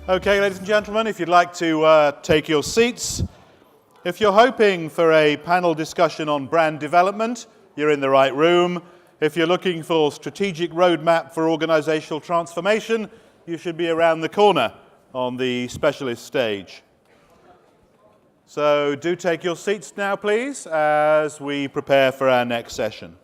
Okay, ladies and gentlemen, if you'd like to take your seats. If you're hoping for a panel discussion on brand development, you're in the right room. If you're looking for strategic roadmap for organizational transformation, you should be around the corner on the specialist stage. So do take your seats now, please, as we prepare for our next session.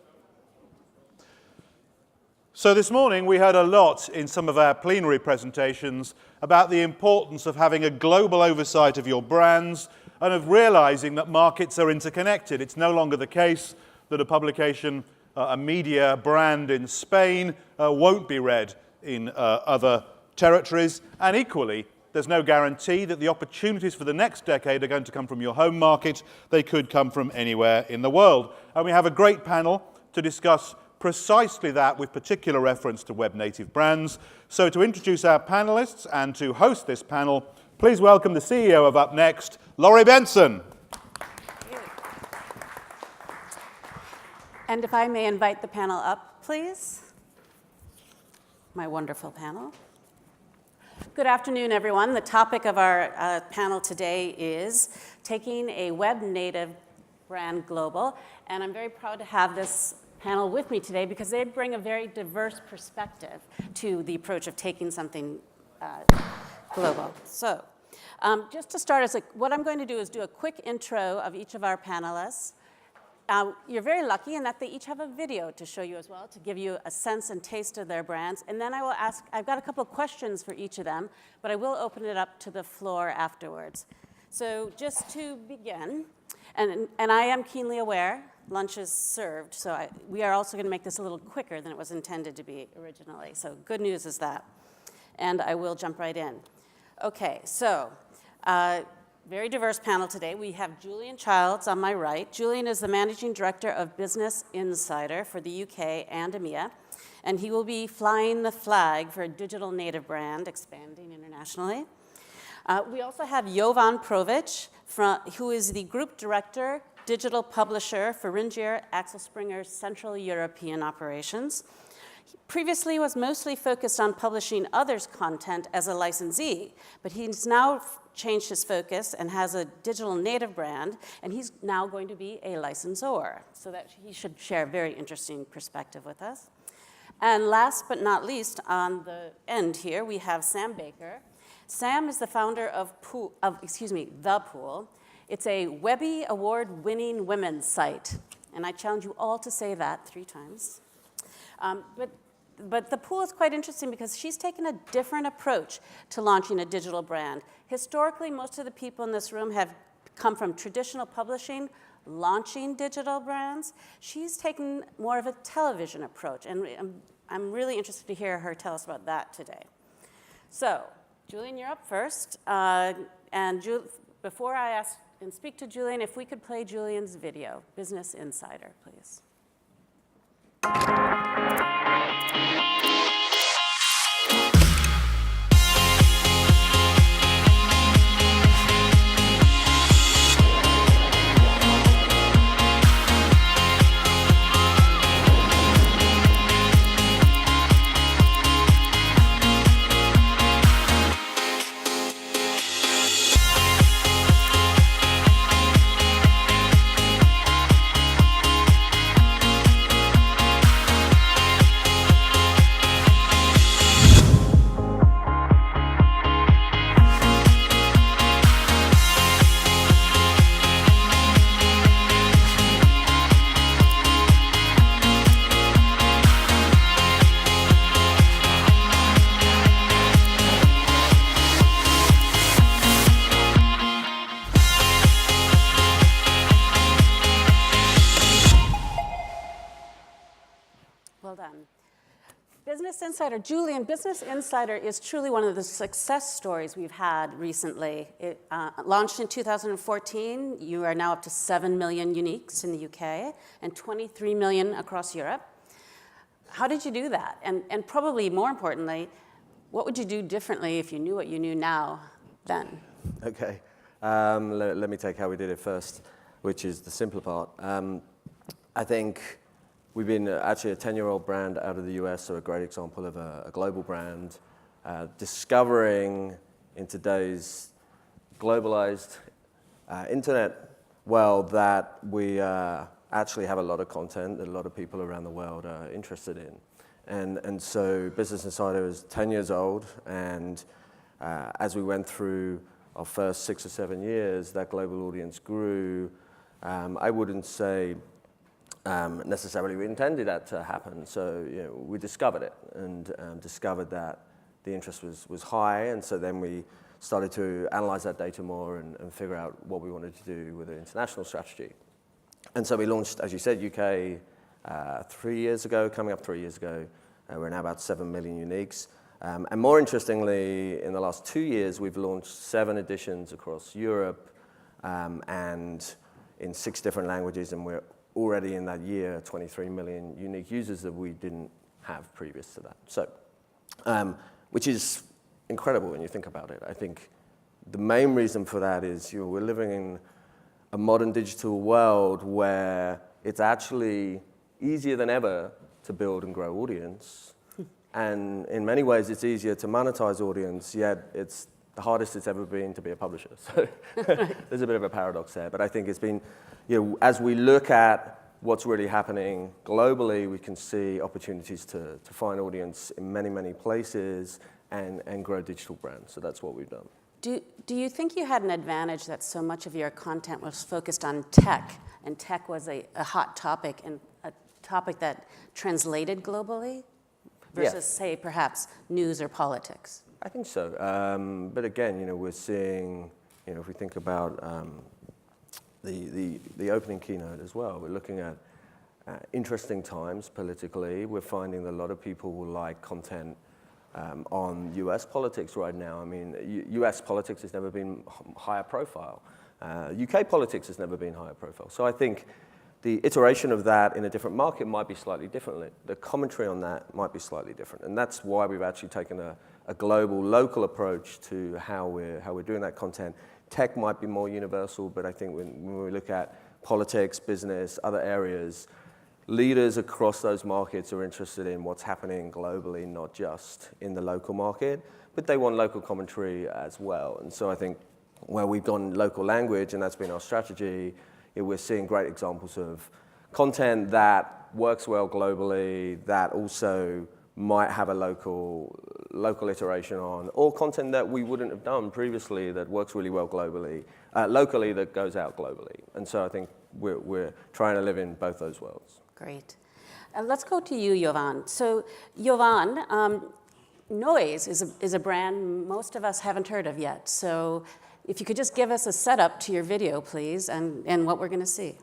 So this morning we heard a lot in some of our plenary presentations about the importance of having a global oversight of your brands and of realizing that markets are interconnected. It's no longer the case that a publication, a media brand in Spain won't be read in other territories, and equally there's no guarantee that the opportunities for the next decade are going to come from your home market. They could come from anywhere in the world. And we have a great panel to discuss precisely that with particular reference to web-native brands. So to introduce our panelists and to host this panel, please welcome the CEO of Upnexxt, Laurie Benson. And if I may invite the panel up, please. My wonderful panel. Good afternoon, everyone. The topic of our panel today is taking a web-native brand global. And I'm very proud to have this panel with me today because they bring a very diverse perspective to the approach of taking something global. So just to start, what I'm going to do is do a quick intro of each of our panelists. You're very lucky in that they each have a video to show you as well, to give you a sense and taste of their brands. And then I will ask, I've got a couple of questions for each of them, but I will open it up to the floor afterwards. So just to begin, and I am keenly aware, lunch is served, so we are also going to make this a little quicker than it was intended to be originally. So good news is that. And I will jump right in. Okay, so very diverse panel today. We have Julian Childs on my right. Julian is the Managing Director of Business Insider for the UK and EMEA, and he will be flying the flag for a digital native brand expanding internationally. We also have Jovan who is the Group Director, Digital Publisher for Ringier, Axel Springer's Central European operations. He previously was mostly focused on publishing others' content as a licensee, but he's now changed his focus and has a digital native brand, and he's now going to be a licensor, so that he should share a very interesting perspective with us. And last but not least, on the end here, we have Sam Baker. Sam is the founder of The Pool. It's a Webby Award-winning women's site, and I challenge you all to say that 3 times. But The Pool is quite interesting because she's taken a different approach to launching a digital brand. Historically, most of the people in this room have come from traditional publishing, launching digital brands. She's taken more of a television approach, and I'm really interested to hear her tell us about that today. So, Julian, you're up first. Before I ask and speak to Julian, if we could play Julian's video, Business Insider, please. Well done. Business Insider, Julian, Business Insider is truly one of the success stories we've had recently. It launched in 2014. You are now up to 7 million uniques in the UK and 23 million across Europe. How did you do that? And probably more importantly, what would you do differently if you knew what you knew now then? Okay, let me take how we did it first, which is the simpler part. I think we've been actually a 10-year-old brand out of the US, so a great example of a global brand, discovering in today's globalized internet world that we actually have a lot of content that a lot of people around the world are interested in. And so Business Insider is 10 years old, and as we went through our first 6 or 7 years, that global audience grew. I wouldn't say necessarily we intended that to happen. So we discovered it and discovered that the interest was high, and so then we started to analyze that data more and figure out what we wanted to do with an international strategy. And so we launched, as you said, UK 3 years ago, coming up 3 years ago. We're now about 7 million uniques. And more interestingly, in the last 2 years, we've launched 7 editions across Europe and in 6 different languages, and we're already in that year 23 million unique users that we didn't have previous to that. So, which is incredible when you think about it. I think the main reason for that is we're living in a modern digital world where it's actually easier than ever to build and grow audience. And in many ways, it's easier to monetize audience, yet it's the hardest it's ever been to be a publisher. So there's a bit of a paradox there. But I think it's been, as we look at what's really happening globally, we can see opportunities to find audience in many, many places and grow digital brands. So that's what we've done. Do you think you had an advantage that so much of your content was focused on tech, and tech was a hot topic and a topic that translated globally versus, say, perhaps news or politics? I think so. But again, we're seeing, if we think about the opening keynote as well, we're looking at interesting times politically. We're finding that a lot of people will like content on US politics right now. I mean, US politics has never been higher profile. UK politics has never been higher profile. So I think the iteration of that in a different market might be slightly differently. The commentary on that might be slightly different. And that's why we've actually taken a global, local approach to how we're doing that content. Tech might be more universal, but I think when we look at politics, business, other areas, leaders across those markets are interested in what's happening globally, not just in the local market, but they want local commentary as well. And so I think where we've gone local language, and that's been our strategy, we're seeing great examples of content that works well globally, that also might have a local iteration on, or content that we wouldn't have done previously that works really well globally, locally that goes out globally. And so I think we're trying to live in both those worlds. Great. Let's go to you, Jovan. So, Jovan, NOIZZ is a brand most of us haven't heard of yet. So, if you could just give us a setup to your video, please, and what we're going to see.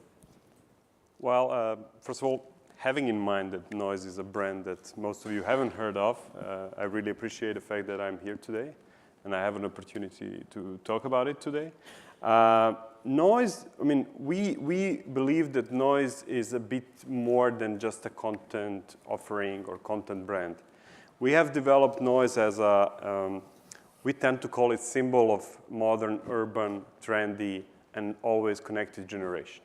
Well, first of all, having in mind that NOIZZ is a brand that most of you haven't heard of, I really appreciate the fact that I'm here today, and I have an opportunity to talk about it today. NOIZZ, I mean, we believe that NOIZZ is a bit more than just a content offering or content brand. We have developed NOIZZ as a, we tend to call it symbol of modern, urban, trendy, and always connected generation.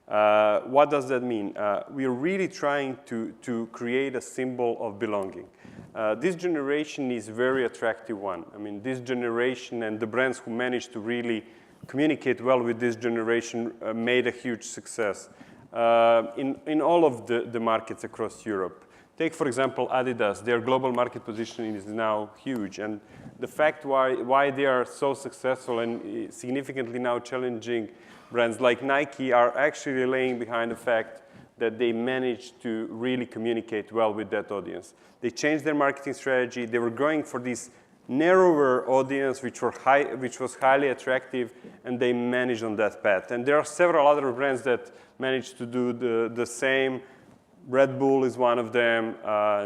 What does that mean? We are really trying to create a symbol of belonging. This generation is a very attractive one. I mean, this generation and the brands who managed to really communicate well with this generation made a huge success in all of the markets across Europe. Take, for example, Adidas. Their global market positioning is now huge. And the fact why they are so successful and significantly now challenging brands like Nike are actually laying behind the fact that they managed to really communicate well with that audience. They changed their marketing strategy. They were going for this narrower audience, which was highly attractive, and they managed on that path. And there are several other brands that managed to do the same. Red Bull is one of them.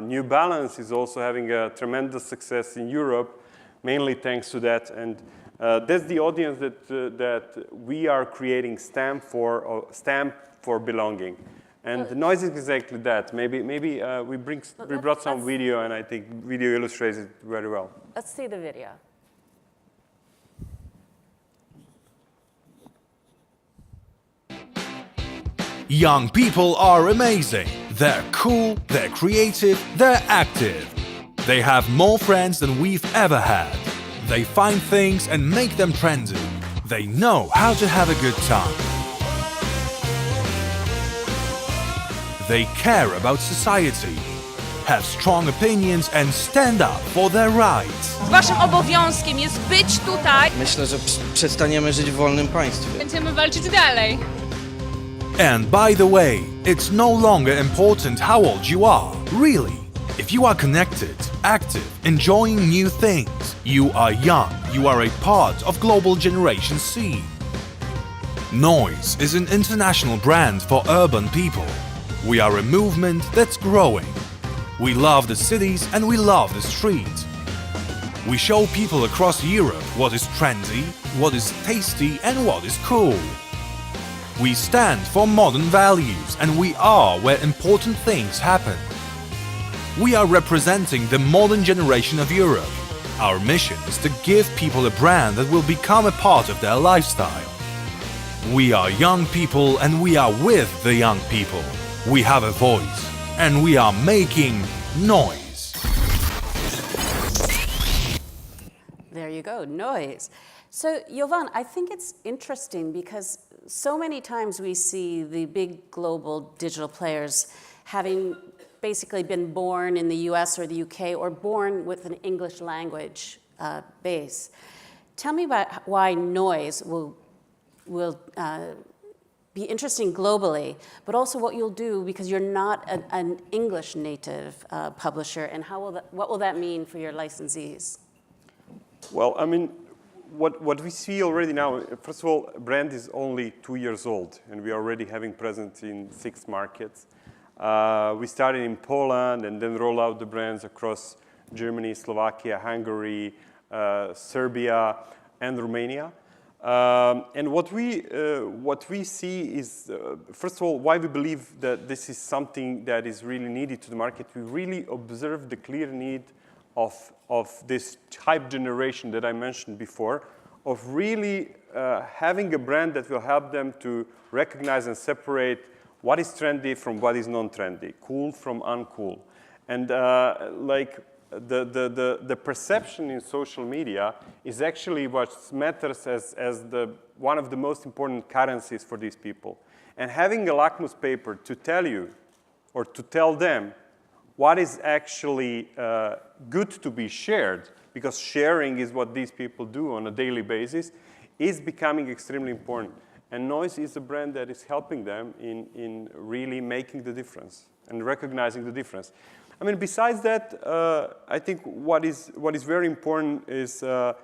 New Balance is also having a tremendous success in Europe, mainly thanks to that. And that's the audience that we are creating stamp for belonging. And NOIZZ is exactly that. Maybe we brought some video, and I think video illustrates it very well. Let's see the video. Young people are amazing. They're cool, they're creative, they're active. They have more friends than we've ever had. They find things and make them trendy. They know how to have a good time. They care about society, have strong opinions and stand up for their rights. Waszym obowiązkiem jest być tutaj. Myślę, że przestaniemy żyć w wolnym państwie. Będziemy walczyć dalej. And by the way, it's no longer important how old you are, really. If you are connected, active, enjoying new things, you are young, you are a part of global generation scene. NOIZZ is an international brand for urban people. We are a movement that's growing. We love the cities and we love the streets. We show people across Europe what is trendy, what is tasty and what is cool. We stand for modern values and we are where important things happen. We are representing the modern generation of Europe. Our mission is to give people a brand that will become a part of their lifestyle. We are young people and we are with the young people. We have a voice and we are making noise. There you go, NOIZZ. So, Jovan, I think it's interesting because so many times we see the big global digital players having basically been born in the US or the UK or born with an English language base. Tell me about why NOIZZ will be interesting globally, but also what you'll do because you're not an English native publisher, and what will that mean for your licensees? Well, I mean, what we see already now, first of all, brand is only 2 years old, and we are already having presence in 6 markets. We started in Poland and then roll out the brands across Germany, Slovakia, Hungary, Serbia, and Romania. And what we see is, first of all, why we believe that this is something that is really needed to the market. We really observe the clear need of this type generation that I mentioned before, of really having a brand that will help them to recognize and separate what is trendy from what is non-trendy, cool from uncool. And like the perception in social media is actually what matters as one of the most important currencies for these people. And having a lakmus paper to tell you or to tell them what is actually good to be shared, because sharing is what these people do on a daily basis, is becoming extremely important. And NOIZZ is a brand that is helping them in really making the difference and recognizing the difference. I mean, besides that, I think what is very important is, I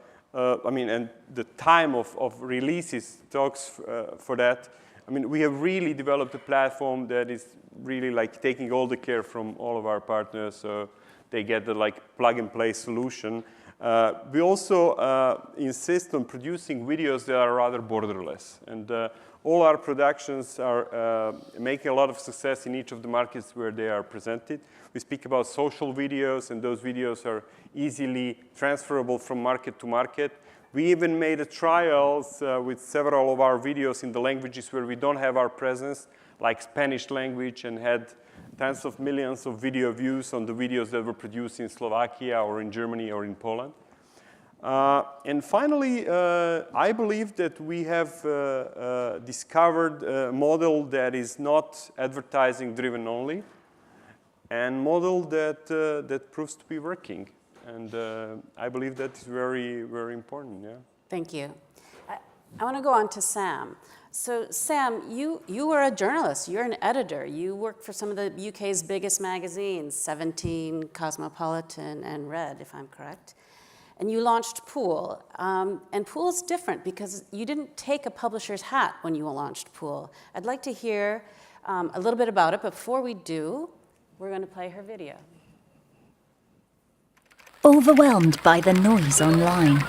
mean, and the time of releases talks for that. I mean, we have really developed a platform that is really like taking all the care from all of our partners, so they get the like plug-and-play solution. We also insist on producing videos that are rather borderless, and all our productions are making a lot of success in each of the markets where they are presented. We speak about social videos, and those videos are easily transferable from market to market. We even made trials with several of our videos in the languages where we don't have our presence, like Spanish language, and had tens of millions of video views on the videos that were produced in Slovakia or in Germany or in Poland. And finally, I believe that we have discovered a model that is not advertising driven only, and model that proves to be working. And I believe that is very, very important, yeah. Thank you. I want to go on to Sam. So Sam, you are a journalist, you're an editor. You work for some of the UK's biggest magazines, 17, Cosmopolitan, and Red, if I'm correct. And you launched Pool. And Pool is different because you didn't take a publisher's hat when you launched Pool. I'd like to hear a little bit about it, but before we do, we're going to play her video. Overwhelmed by the noise online?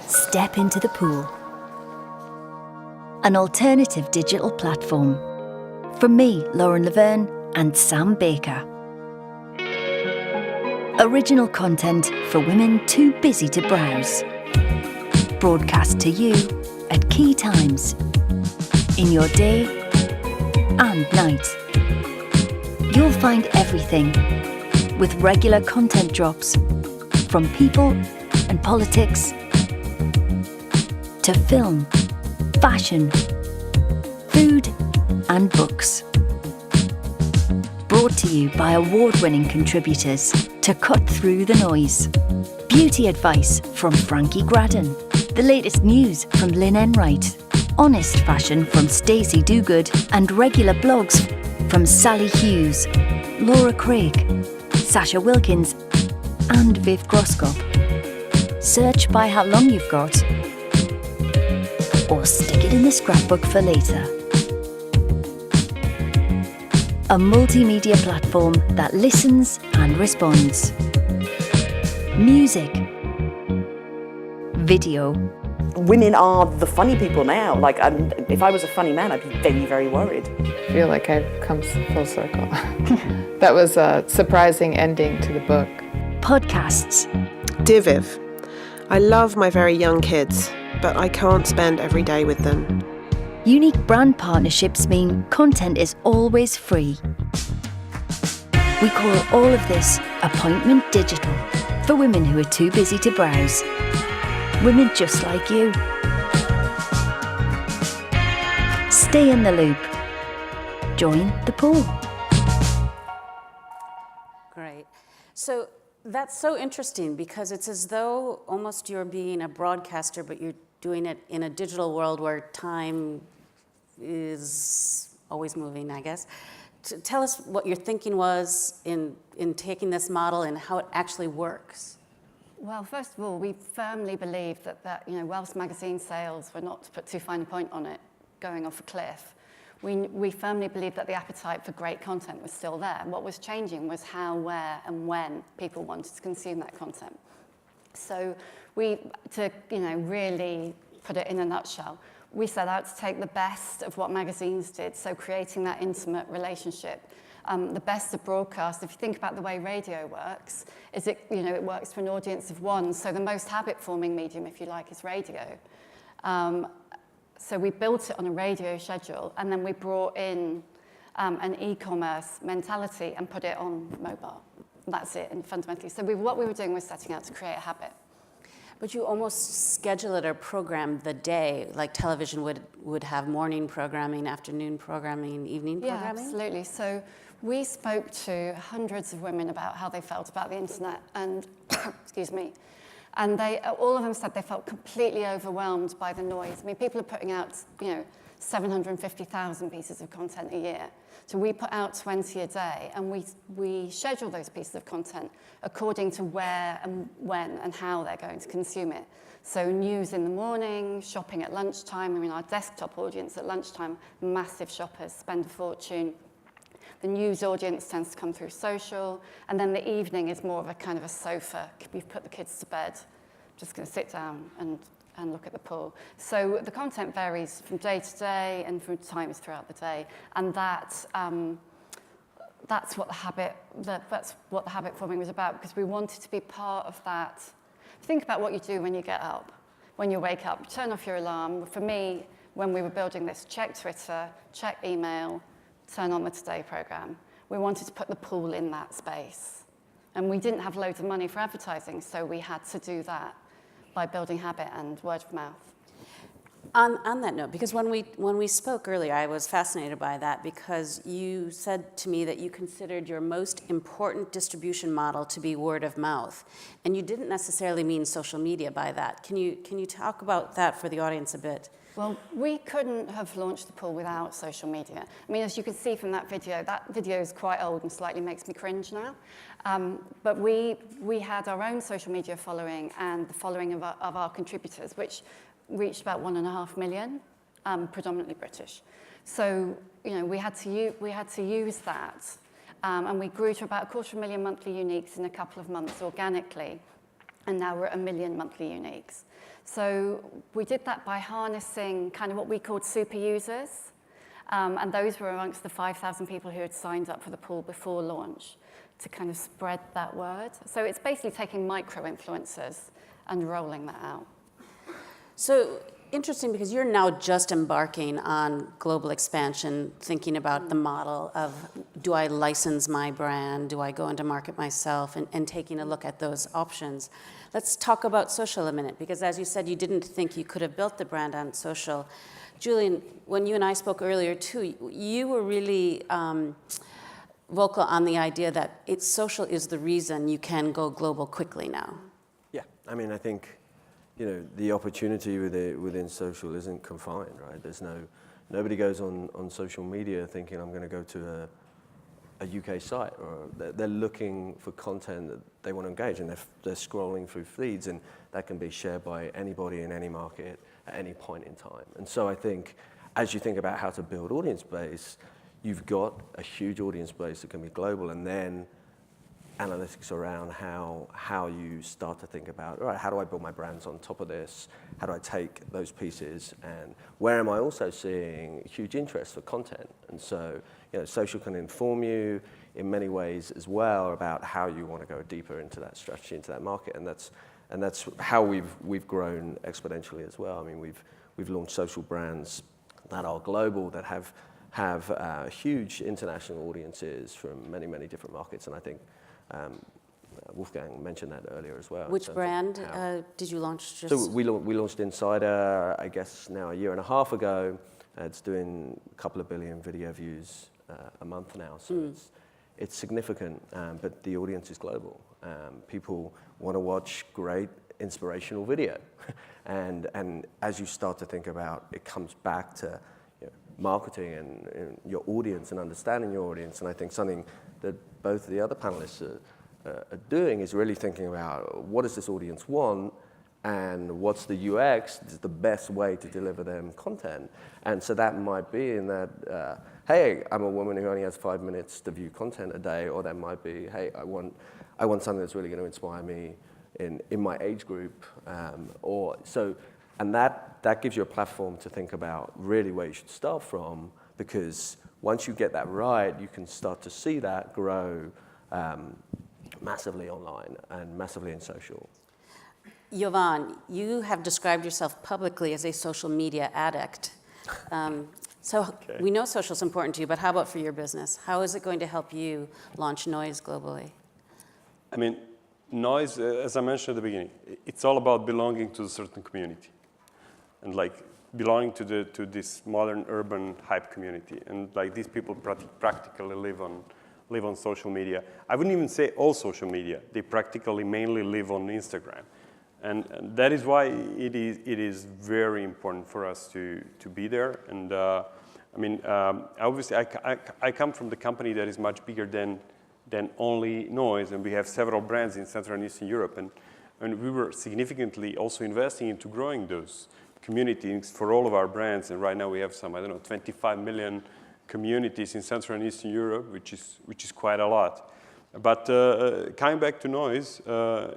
Step into the Pool, an alternative digital platform. From me, Lauren Laverne, and Sam Baker. Original content for women too busy to browse. Broadcast to you at key times in your day and night. You'll find everything with regular content drops from people and politics, to film, fashion, food and books. Brought to you by award-winning contributors to cut through the noise. Beauty advice from Frankie Graddon. The latest news from Lynn Enright. Honest fashion from Stacey Dogood. And regular blogs from Sally Hughes, Laura Craig, Sasha Wilkins and Viv Groskop. Search by how long you've got, or stick it in the scrapbook for later. A multimedia platform that listens and responds. Music. Video. Women are the funny people now. Like, if I was a funny man, I'd be very, very worried. I feel like I've come full circle. That was a surprising ending to the book. Podcasts. Dear Viv, I love my very young kids, but I can't spend every day with them. Unique brand partnerships mean content is always free. We call all of this appointment digital for women who are too busy to browse. Women just like you. Stay in the loop. Join the pool. Great. So that's so interesting because it's as though almost you're being a broadcaster, but you're doing it in a digital world where time is always moving, I guess. Tell us what your thinking was in taking this model and how it actually works. Well, first of all, we firmly believe that Welsh magazine sales were not, to put too fine a point on it, going off a cliff. We firmly believed that the appetite for great content was still there. What was changing was how, where, and when people wanted to consume that content. So to really put it in a nutshell, we set out to take the best of what magazines did, so creating that intimate relationship. The best of broadcast, if you think about the way radio works, is it works for an audience of one. So the most habit-forming medium, if you like, is radio. So we built it on a radio schedule, and then we brought in an e-commerce mentality and put it on mobile. That's it, and fundamentally. So what we were doing was setting out to create a habit. But you almost schedule it or program the day, like television would have morning programming, afternoon programming, evening programming? Yeah, absolutely. So we spoke to hundreds of women about how they felt about the internet, and excuse me, and all of them said they felt completely overwhelmed by the noise. I mean, people are putting out 750,000 pieces of content a year. So we put out 20 a day, and we schedule those pieces of content according to where and when and how they're going to consume it. So news in the morning, shopping at lunchtime. I mean, our desktop audience at lunchtime, massive shoppers, spend a fortune. The news audience tends to come through social, and then the evening is more of a kind of a sofa. We've put the kids to bed, just going to sit down and look at the pool. So the content varies from day to day and from times throughout the day, and that's what the habit forming was about, because we wanted to be part of that. Think about what you do when you get up, when you wake up. Turn off your alarm. For me, when we were building this, check Twitter, check email, turn on the Today programme. We wanted to put the pool in that space, and we didn't have loads of money for advertising, so we had to do that by building habit and word of mouth. On that note, because when we spoke earlier, I was fascinated by that, because you said to me that you considered your most important distribution model to be word of mouth, and you didn't necessarily mean social media by that. Can you talk about that for the audience a bit? Well, we couldn't have launched the pool without social media. I mean, as you can see from that video is quite old and slightly makes me cringe now. But we had our own social media following and the following of our contributors, which reached about 1.5 million, predominantly British. So we had to use that, and we grew to about 250,000 monthly uniques in a couple of months organically, and now we're at 1 million monthly uniques. So we did that by harnessing kind of what we called super users, and those were amongst the 5,000 people who had signed up for the pool before launch to kind of spread that word. So it's basically taking micro-influencers and rolling that out. So interesting because you're now just embarking on global expansion, thinking about the model of, do I license my brand? Do I go into market myself? And taking a look at those options. Let's talk about social a minute, because as you said, you didn't think you could have built the brand on social. Julian, when you and I spoke earlier too, you were really vocal on the idea that social is the reason you can go global quickly now. Yeah, I mean, I think, the opportunity within social isn't confined, right? Nobody goes on social media thinking I'm going to go to a UK site, or they're looking for content that they want to engage, and they're scrolling through feeds, and that can be shared by anybody in any market at any point in time. And so I think, as you think about how to build audience base, you've got a huge audience base that can be global, and then analytics around how you start to think about, all right, how do I build my brands on top of this? How do I take those pieces, and where am I also seeing huge interest for content? And so, social can inform you in many ways as well about how you want to go deeper into that strategy, into that market, and that's how we've grown exponentially as well. I mean, we've launched social brands that are global, that have huge international audiences from many different markets, and I think Wolfgang mentioned that earlier as well. Which brand did you launch? So we launched Insider, I guess now a year and a half ago. It's doing a couple of billion video views a month now, so it's significant, but the audience is global. People want to watch great inspirational video, and as you start to think about, it comes back to marketing and your audience and understanding your audience, and I think something that both the other panelists are doing is really thinking about what does this audience want, and what's the UX, is the best way to deliver them content. And so that might be in that, hey, I'm a woman who only has 5 minutes to view content a day, or that might be, hey, I want something that's really going to inspire me in my age group, and that gives you a platform to think about really where you should start from, because once you get that right, you can start to see that grow massively online and massively in social. Jovan, you have described yourself publicly as a social media addict. We know social is important to you, but how about for your business? How is it going to help you launch NOIZZ globally? I mean, NOIZZ, as I mentioned at the beginning, it's all about belonging to a certain community, and belonging to this modern urban hype community, and these people practically live on social media. I wouldn't even say all social media. They practically mainly live on Instagram, and that is why it is very important for us to be there. And obviously, I come from the company that is much bigger than only NOIZZ, and we have several brands in Central and Eastern Europe, and we were significantly also investing into growing those communities for all of our brands, and right now we have some, 25 million communities in Central and Eastern Europe, which is quite a lot. But coming back to NOIZZ,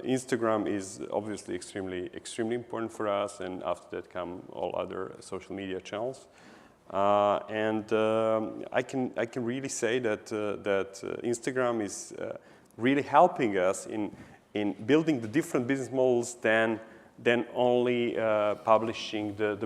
Instagram is obviously extremely important for us, and after that come all other social media channels. I can really say that Instagram is really helping us in building the different business models than only publishing the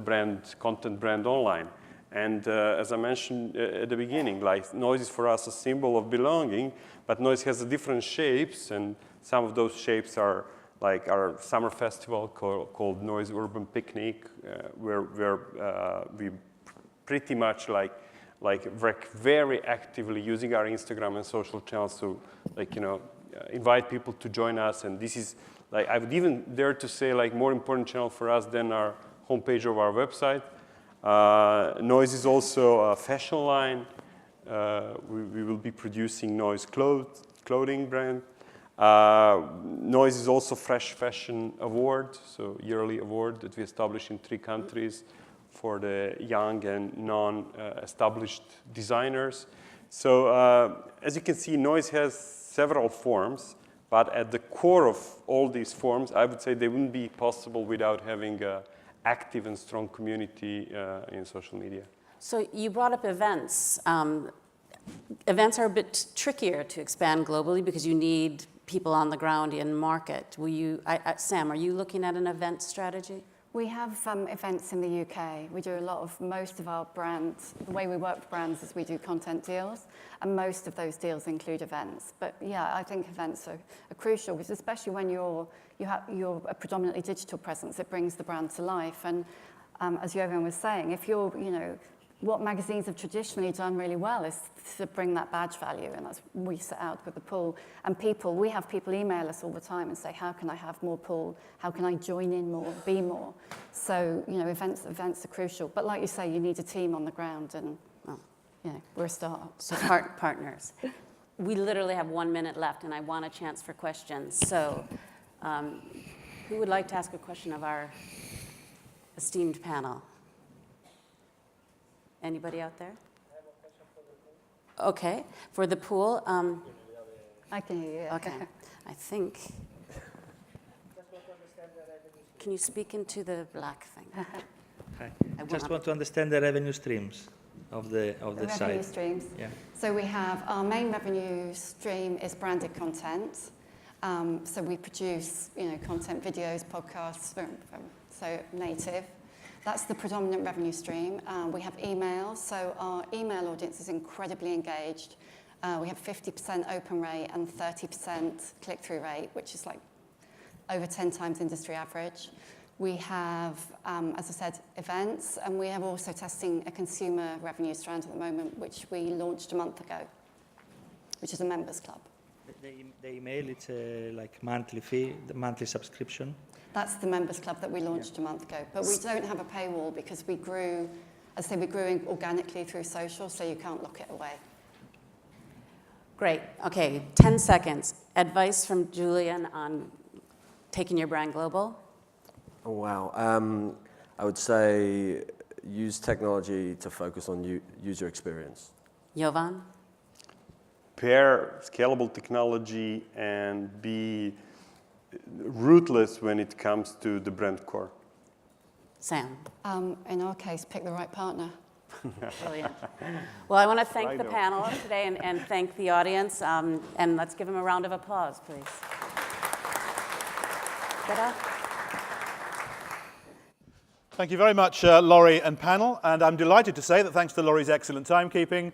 content brand online. And as I mentioned at the beginning, NOIZZ is for us a symbol of belonging, but NOIZZ has different shapes, and some of those shapes are like our summer festival called NOIZZ Urban Picnic, where we pretty much work very actively using our Instagram and social channels to invite people to join us. And this is I would even dare to say more important channel for us than our homepage of our website. NOIZZ is also a fashion line. We will be producing NOIZZ clothing brand. NOIZZ is also Fresh Fashion Award, so yearly award that we establish in 3 countries for the young and non-established designers. So as you can see, NOIZZ has several forms, but at the core of all these forms, I would say they wouldn't be possible without having an active and strong community in social media. So you brought up events. Events are a bit trickier to expand globally because you need people on the ground in market. Sam, are you looking at an event strategy? We have events in the UK. We do most of our brands, the way we work with brands is we do content deals, and most of those deals include events. But yeah, I think events are crucial, because especially when you're a predominantly digital presence, it brings the brand to life. And as Jovan was saying, if you're, what magazines have traditionally done really well is to bring that badge value, and that's what we set out with the pool. And we have people email us all the time and say, how can I have more pool? How can I join in more, be more? So, events are crucial. But like you say, you need a team on the ground, and we're a start. So partners. We literally have 1 minute left, and I want a chance for questions. So who would like to ask a question of our esteemed panel? Anybody out there? Okay, for the pool. I can hear you. Okay, I think. Can you speak into the black thing? Hi. I just want to understand the revenue streams of the site. Revenue streams. Yeah. So we have our main revenue stream is branded content. So we produce, content, videos, podcasts, so native. That's the predominant revenue stream. We have email, so our email audience is incredibly engaged. We have 50% open rate and 30% click-through rate, which is like over 10 times industry average. We have, as I said, events, and we have also testing a consumer revenue strand at the moment, which we launched a month ago, which is a members club. The email, it's like monthly fee, the monthly subscription. That's the members club that we launched a month ago. But we don't have a paywall because we grew, as I say, we grew organically through social, so you can't lock it away. Great. Okay, 10 seconds. Advice from Julian on taking your brand global? Oh, wow. I would say use technology to focus on user experience. Jovan? Pair scalable technology and be ruthless when it comes to the brand core. Sam? In our case, pick the right partner. Brilliant. Well, I want to thank the panel today and thank the audience, and let's give them a round of applause, please. Thank you very much, Laurie and panel. And I'm delighted to say that thanks to Laurie's excellent timekeeping,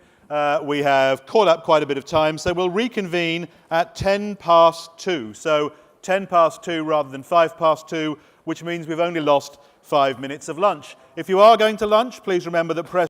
we have caught up quite a bit of time. So we'll reconvene at 2:10. So 2:10 rather than 2:05, which means we've only lost 5 minutes of lunch. If you are going to lunch, please remember that press